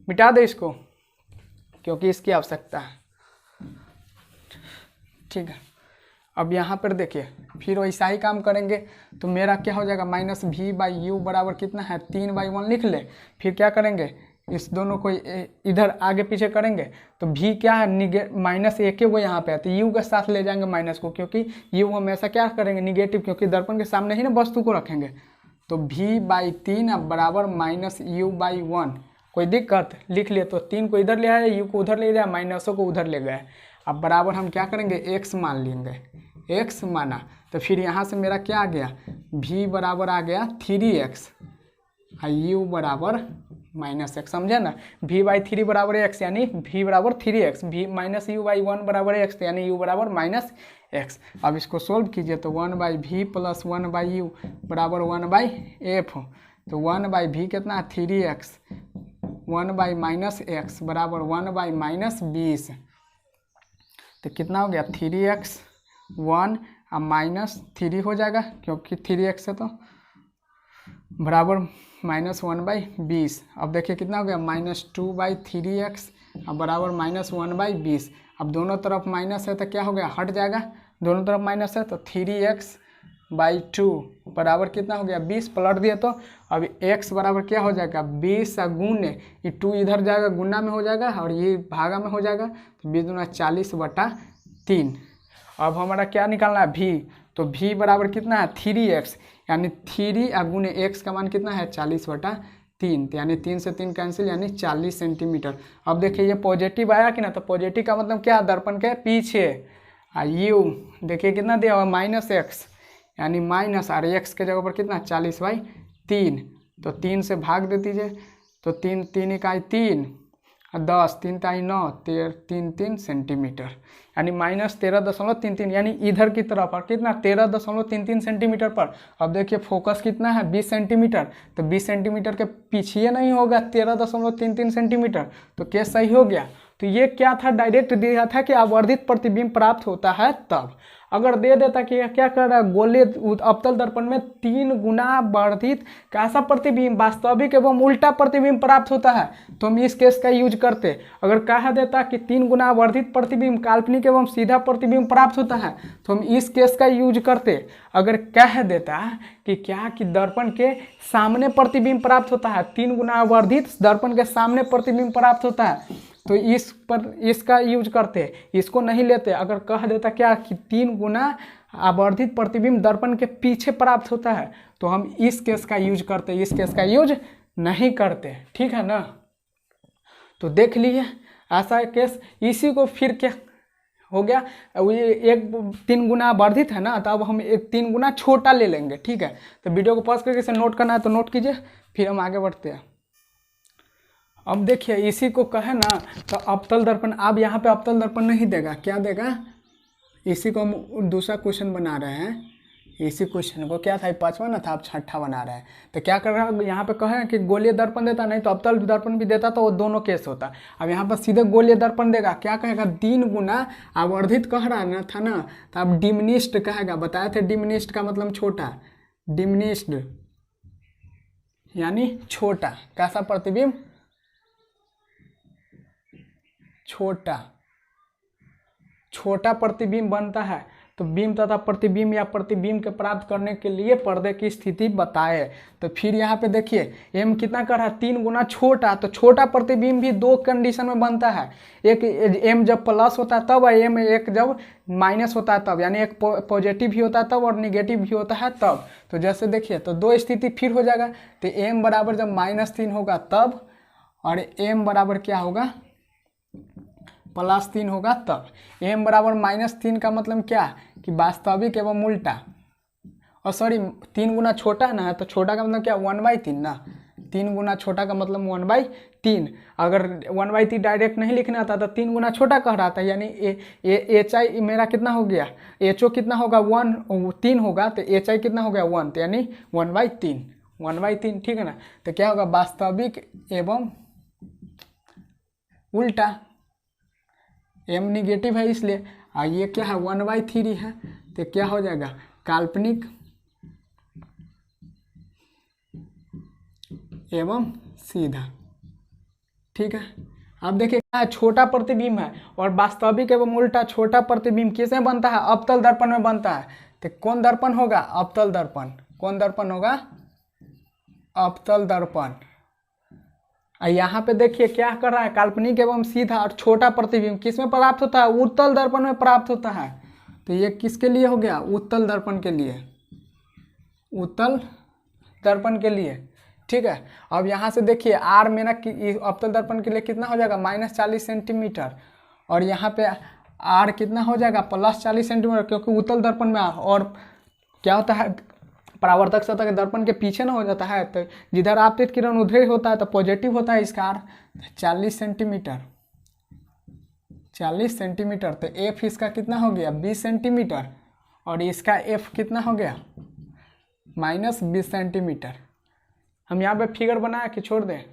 मिटा दे इसको, क्योंकि इसकी आवश्यकता है। ठीक है, अब यहाँ पर देखिए फिर वैसा ही काम करेंगे। तो मेरा क्या हो जाएगा, -v/u बराबर कितना है, 3/1 लिख ले। फिर क्या करेंगे, इस दोनों को इधर आगे पीछे करेंगे। तो v क्या है, -1 वो यहाँ पे है, तो u के साथ ले जाएंगे माइनस को, क्योंकि u हमेशा क्या करेंगे, निगेटिव, क्योंकि दर्पण के सामने ही ना वस्तु को रखेंगे। तो v/3 अब बराबर -u/1। कोई दिक्कत, लिख लिए। तो 3 को इधर ले आया, u को उधर ले गया, माइनसों को उधर ले गए। अब बराबर हम क्या करेंगे, x मान लेंगे, x माना। तो फिर यहाँ से मेरा क्या आ गया, v बराबर आ गया 3x, u बराबर -x। समझे ना, v/3 बराबर x, यानी v बराबर 3x, v -u/1 बराबर x, यानी u बराबर -x। अब इसको सोल्व कीजिए तो 1/v + 1/u बराबर 1/f। तो 1/v कितना है, 3x, 1/-x बराबर 1/-20। तो कितना हो गया, 3x 1 और -3 हो जाएगा, क्योंकि 3x है तो बराबर -1/20। अब देखिए कितना हो गया, -2/3x और बराबर -1/20। अब दोनों तरफ माइनस है तो क्या हो गया, हट जाएगा, दोनों तरफ माइनस है तो 3x 2 बराबर कितना हो गया 20 पलट दिया तो अब x बराबर क्या हो जाएगा 20 गुने ये 2 इधर जाएगा गुना में हो जाएगा और ये भागा में हो जाएगा तो 20 दूना 40/3। अब हमारा क्या निकालना है v, तो v बराबर कितना है 3x यानी 3 गुने x का मान कितना है 40/3 तो यानी 3 से 3 कैंसिल यानी 40 सेंटीमीटर। अब देखिए ये पॉजिटिव आया कि ना, तो पॉजिटिव का मतलब क्या दर्पण के पीछे u देखिए कितना दिया हुआ -x यानी माइनस और x के जगह पर कितना 40/3 तो 3 से भाग दे दीजिए तो 3 3 इकाई 3 और 10 3 ताई 9 3 सेंटीमीटर यानी -13.33 यानी इधर की तरफ पर कितना 13.33 सेंटीमीटर पर। अब देखिए फोकस कितना है 20 सेंटीमीटर तो 20 सेंटीमीटर के पीछे नहीं होगा 13.33 सेंटीमीटर तो केस सही हो गया। तो ये क्या था डायरेक्ट दिया था कि आवर्धित प्रतिबिंब प्राप्त होता है तब। अगर दे देता कि क्या कर रहा है गोलीय अवतल दर्पण में 3 गुना वर्धित कैसा प्रतिबिंब वास्तविक एवं उल्टा प्रतिबिंब प्राप्त होता है तो हम इस केस का यूज करते। अगर कहा देता कि 3 गुना वर्धित प्रतिबिंब काल्पनिक एवं सीधा प्रतिबिंब प्राप्त होता है तो हम इस केस का यूज करते। अगर कह देता कि क्या कि दर्पण के सामने प्रतिबिंब प्राप्त होता है 3 गुना वर्धित दर्पण के सामने प्रतिबिंब प्राप्त होता है तो इस पर इसका यूज करते, इसको नहीं लेते। अगर कह देता क्या कि 3 गुना आवर्धित प्रतिबिंब दर्पण के पीछे प्राप्त होता है तो हम इस केस का यूज करते, इस केस का यूज नहीं करते। ठीक है ना, तो देख लीजिए ऐसा केस। इसी को फिर क्या हो गया ये एक 3 गुना वर्धित है ना तो अब हम एक 3 गुना छोटा ले लेंगे। ठीक है, तो वीडियो को पॉज करके इसे नोट करना है तो नोट कीजिए फिर हम आगे बढ़ते हैं। अब देखिए इसी को कहे ना तो अवतल दर्पण, अब यहाँ पे अवतल दर्पण नहीं देगा, क्या देगा, इसी को हम दूसरा क्वेश्चन बना रहे हैं। इसी क्वेश्चन को क्या था 5वां ना था, अब 6ठा बना रहे हैं। तो क्या कर रहा है यहाँ पे कहे कि गोलीय दर्पण देता, नहीं तो अवतल दर्पण भी देता तो वो दोनों केस होता। अब यहाँ पर सीधे गोलीय दर्पण देगा, क्या कहेगा 3 गुना आवर्धित कह रहा ना था ना, तो अब डिमिनिश्ड कहेगा। बताए थे डिमिनिश्ड का मतलब छोटा, डिमिनिश्ड यानी छोटा, कैसा प्रतिबिंब छोटा, छोटा प्रतिबिंब बनता है। तो बिंब तथा प्रतिबिंब या प्रतिबिंब के प्राप्त करने के लिए पर्दे की स्थिति बताए। तो फिर यहाँ पे देखिए m कितना कर रहा है 3 गुना छोटा, तो छोटा प्रतिबिंब भी 2 कंडीशन में बनता है। एक m जब प्लस होता है तब, m एक जब माइनस होता है तब, यानी एक पॉजिटिव भी होता है तब और निगेटिव भी होता है तब। तो जैसे देखिए तो 2 स्थिति फिर हो जाएगा। तो m बराबर जब -3 होगा तब और m बराबर क्या होगा +3 होगा तब। m बराबर -3 का मतलब क्या कि वास्तविक एवं उल्टा, और सॉरी 3 गुना छोटा ना है तो छोटा का मतलब क्या 1/3 ना, 3 गुना छोटा का मतलब 1/3। अगर 1/3 डायरेक्ट नहीं लिखना आता तो 3 गुना छोटा कह रहा था, यानी एच आई मेरा कितना हो गया, एच ओ कितना होगा 3 होगा तो एच आई कितना हो गया 1, तो यानी 1/3। ठीक है ना, तो क्या होगा वास्तविक एवं उल्टा, m निगेटिव है इसलिए, और ये क्या है 1/3 है तो क्या हो जाएगा काल्पनिक एवं सीधा। ठीक है, अब देखिए क्या है छोटा प्रतिबिंब है और वास्तविक एवं उल्टा छोटा प्रतिबिंब किस में बनता है, अवतल दर्पण में बनता है। तो कौन दर्पण होगा, अवतल दर्पण। कौन दर्पण होगा, अवतल दर्पण। यहाँ पे देखिए क्या कर रहा है काल्पनिक एवं सीधा और छोटा प्रतिबिंब किस में प्राप्त होता है, उत्तल दर्पण में प्राप्त होता है। तो ये किसके लिए हो गया, उत्तल दर्पण के लिए, उत्तल दर्पण के लिए। ठीक है, अब यहाँ से देखिए r मेरा अवतल दर्पण के लिए कितना हो जाएगा -40 सेंटीमीटर और यहाँ पे r कितना हो जाएगा +40 सेंटीमीटर, क्योंकि उत्तल दर्पण में और क्या होता है परावर्तक सतह के दर्पण के पीछे ना हो जाता है, तो जिधर आपतित किरण उधर होता है तो पॉजिटिव होता है इसका r 40 सेंटीमीटर, 40 सेंटीमीटर। तो f इसका कितना हो गया 20 सेंटीमीटर और इसका f कितना हो गया -20 सेंटीमीटर। हम यहाँ पे फिगर बनाया कि छोड़ दें,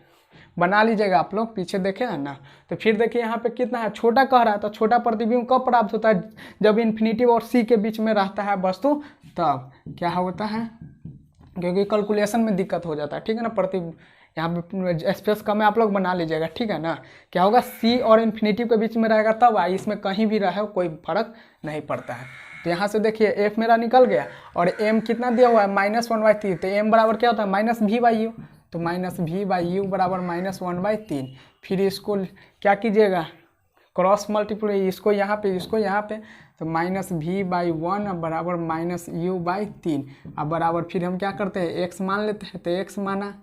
बना लीजिएगा आप लोग, पीछे देखे हैं ना। तो फिर देखिए यहाँ पे कितना है छोटा कह रहा है, तो छोटा प्रतिबिंब कब प्राप्त होता है, जब इन्फिनिटिव और सी के बीच में रहता है वस्तु तब क्या होता है, क्योंकि कैलकुलेशन में दिक्कत हो जाता है। ठीक है ना, प्रतिबिंब यहाँ पे स्पेस कम है, आप लोग बना लीजिएगा। ठीक है ना, क्या होगा सी और इन्फिनिटिव के बीच में रहेगा तब, इसमें कहीं भी रहे कोई फर्क नहीं पड़ता है। तो यहाँ से देखिए एफ मेरा निकल गया और एम कितना दिया हुआ है -1/3, तो एम बराबर क्या होता है -v/u, तो -v/u बराबर -1/3। फिर इसको क्या कीजिएगा, क्रॉस मल्टीप्लाई, इसको यहाँ पे इसको यहाँ पे, तो -v/1 बराबर -u/3। अब बराबर फिर हम क्या करते हैं x मान लेते हैं, तो x माना,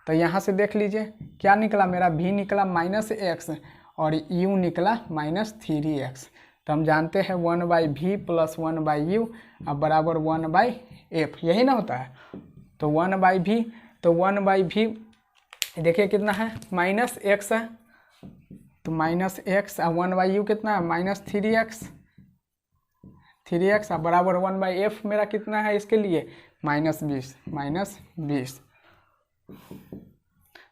तो यहाँ से देख लीजिए क्या निकला, मेरा v निकला -x और u निकला -3x। तो हम जानते हैं 1/v + 1/u अब बराबर 1/f, यही ना होता है। तो 1/v, तो 1/v देखिए कितना है -x है, तो -x और 1/u कितना है -3x, 3x अब बराबर 1/f मेरा कितना है इसके लिए -20।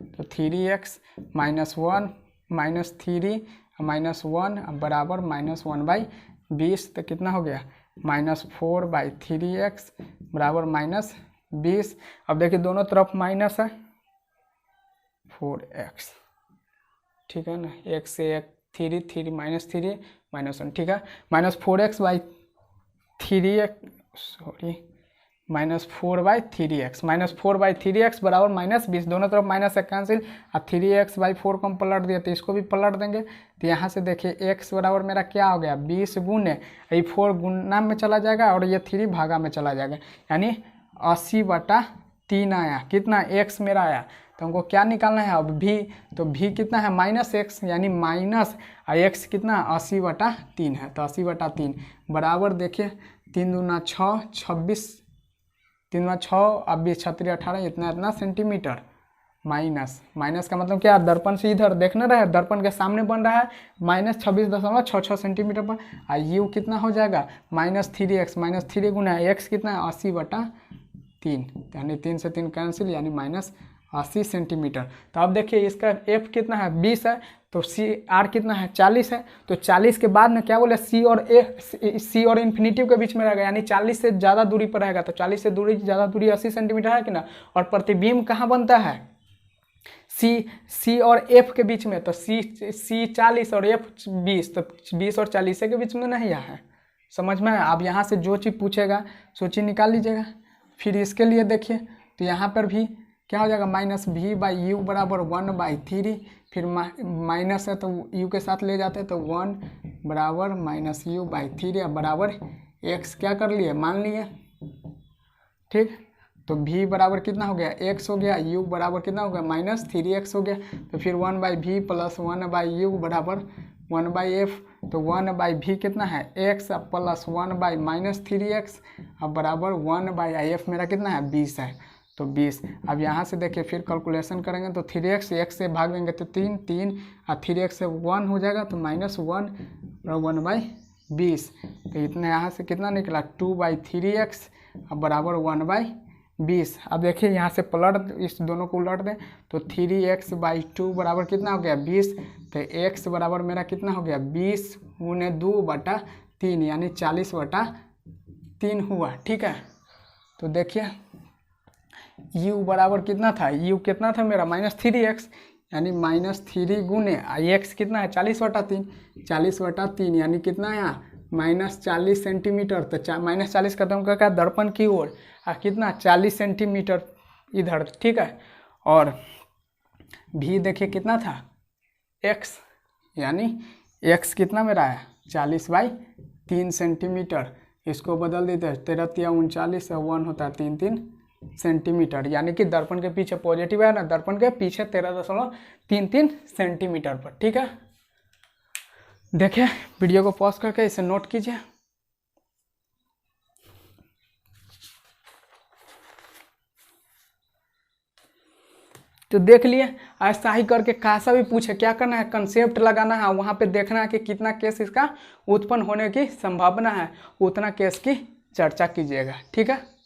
तो 3x -1 -3 -1 अब बराबर -1/20, तो कितना हो गया -4/3x बराबर -20। अब देखिए दोनों तरफ माइनस है, 4x, ठीक है ना, एक से एक 3 -3 -1, ठीक है, -4x/3x सॉरी -4/3x -4/3x बराबर -20, दोनों तरफ माइनस है कैंसिल, और 3x/4 को हम पलट दिए तो इसको भी पलट देंगे। तो यहाँ से देखिए x बराबर मेरा क्या हो गया 20 गुने, ये 4 गुना में चला जाएगा और ये 3 भागा में चला जाएगा, यानी 80/3 आया। कितना x मेरा आया, तो हमको क्या निकालना है अब v, तो v कितना है -x यानी माइनस x कितना 80/3 है, तो 80/3 बराबर देखिए 3 दूना 6 26, 3 दूना 6 अब 20 36 18 इतना सेंटीमीटर। माइनस का मतलब क्या, दर्पण से इधर देखना रहा है, दर्पण के सामने बन रहा है -26.66 सेंटीमीटर पर। u कितना हो जाएगा -3x -3 गुना x कितना है 80/3, यानी 3 से 3 कैंसिल, यानी -80 सेंटीमीटर। तो अब देखिए इसका f कितना है 20 है, तो r कितना है 40 है, तो 40 के बाद में क्या बोले c और इन्फिनिटिव के बीच में रहेगा, यानी 40 से ज़्यादा दूरी पर रहेगा, तो 40 से ज़्यादा दूरी 80 सेंटीमीटर है कि ना। और प्रतिबिंब कहाँ बनता है c और f के बीच में, तो c 40 और f 20, तो 20 और 40 के बीच में नहीं है, समझ में। अब यहाँ से जो चीज़ पूछेगा सो चीज़ निकाल लीजिएगा। फिर इसके लिए देखिए तो यहाँ पर भी क्या हो जाएगा -v/u बराबर 1/3, फिर माइनस है तो u के साथ ले जाते हैं, तो 1 बराबर -u/3 बराबर x क्या कर लिए मान लिए, ठीक। तो v बराबर कितना हो गया x हो गया, u बराबर कितना हो गया -3x हो गया, तो फिर 1/v + 1/u बराबर 1/f, तो 1/v कितना है x प्लस 1/-3x अब बराबर 1/f मेरा कितना है 20 है, तो 20। अब यहाँ से देखिए फिर कैलकुलेशन करेंगे तो 3x x से भाग देंगे तो 3 और 3x से 1 हो जाएगा, तो -1 और 1/20, तो इतना यहाँ से कितना निकला 2/3x अब बराबर 1/20। अब देखिए यहाँ से पलट इस दोनों को उलट दें तो 3x/2 बराबर कितना हो गया 20, तो x बराबर मेरा कितना हो गया 20 गुने 2/3 यानी 40/3 हुआ, ठीक है। तो देखिए u बराबर कितना था, u कितना था मेरा -3x यानी -3 गुने x कितना है 40/3 यानी कितना है -40 सेंटीमीटर, तो -40 खत्म करके दर्पण की ओर कितना 40 सेंटीमीटर इधर, ठीक है। और v देखिए कितना था x, यानी x कितना मेरा है 40/3 सेंटीमीटर, इसको बदल देते हैं 13 × 39 1 होता है 3 सेंटीमीटर, यानी कि दर्पण के पीछे पॉजिटिव है ना, दर्पण के पीछे 13.33 सेंटीमीटर पर, ठीक है। देखिए वीडियो को पॉज करके इसे नोट कीजिए। तो देख लिए, ऐसा ही करके कैसा भी पूछे क्या करना है कंसेप्ट लगाना है, वहाँ पे देखना है कि कितना केस इसका उत्पन्न होने की संभावना है, उतना केस की चर्चा कीजिएगा, ठीक है।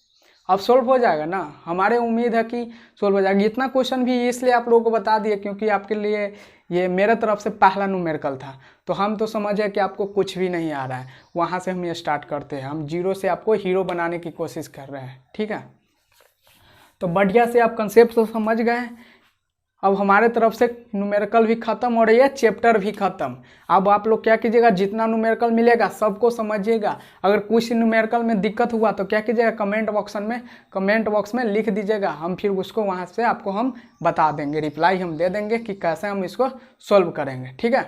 अब सोल्व हो जाएगा ना, हमारे उम्मीद है कि सोल्व हो जाएगा। इतना क्वेश्चन भी इसलिए आप लोगों को बता दिए क्योंकि आपके लिए ये मेरे तरफ से पहला न्यूमेरिकल था, तो हम तो समझे कि आपको कुछ भी नहीं आ रहा है, वहाँ से हम ये स्टार्ट करते हैं, हम जीरो से आपको हीरो बनाने की कोशिश कर रहे हैं, ठीक है। तो बढ़िया से आप कंसेप्ट तो समझ गए। अब हमारे तरफ से न्यूमेरिकल भी खत्म और ये चैप्टर भी खत्म। अब आप लोग क्या कीजिएगा, जितना न्यूमेरिकल मिलेगा सबको समझिएगा। अगर कुछ न्यूमेरिकल में दिक्कत हुआ तो क्या कीजिएगा, कमेंट बॉक्स में लिख दीजिएगा। हम फिर उसको वहाँ से आपको हम बता देंगे, रिप्लाई हम दे देंगे कि कैसे हम इसको सोल्व करेंगे। ठीक है,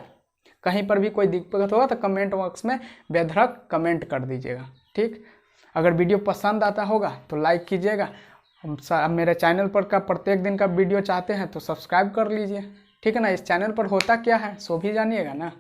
कहीं पर भी कोई दिक्कत होगा तो कमेंट बॉक्स में बेधड़क कमेंट कर दीजिएगा। ठीक, अगर वीडियो पसंद आता होगा तो लाइक कीजिएगा। मेरे चैनल पर का प्रत्येक दिन का वीडियो चाहते हैं तो सब्सक्राइब कर लीजिए। ठीक है ना। इस चैनल पर होता क्या है सो भी जानिएगा ना।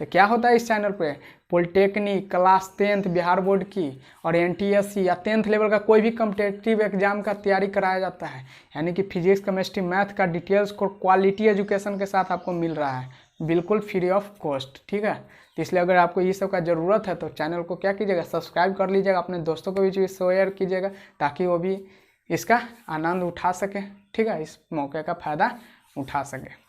तो क्या होता है इस चैनल पे, polytechnic, class 10th Bihar board की और NTSC या 10th लेवल का कोई भी कम्पिटेटिव एग्जाम का तैयारी कराया जाता है। यानी कि फिजिक्स, केमिस्ट्री, मैथ का डिटेल्स को क्वालिटी एजुकेशन के साथ आपको मिल रहा है, बिल्कुल फ्री ऑफ कॉस्ट। ठीक है, तो इसलिए अगर आपको ये सब का ज़रूरत है तो चैनल को क्या कीजिएगा, सब्सक्राइब कर लीजिएगा, अपने दोस्तों को भी शेयर कीजिएगा ताकि वो भी इसका आनंद उठा सके। ठीक है, इस मौके का फ़ायदा उठा सके।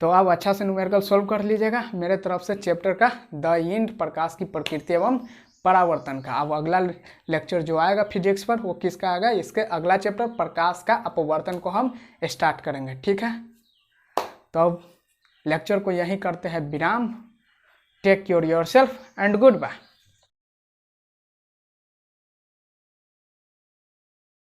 तो आप अच्छा से न्यूमेरिकल सोल्व कर लीजिएगा। मेरे तरफ से चैप्टर का द इंड, प्रकाश की प्रकृति एवं परावर्तन का। अब अगला लेक्चर जो आएगा फिजिक्स पर वो किसका आएगा, इसके अगला चैप्टर प्रकाश का अपवर्तन को हम स्टार्ट करेंगे। ठीक है, तो अब लेक्चर को यहीं करते हैं विराम। Take care yourself and good bye.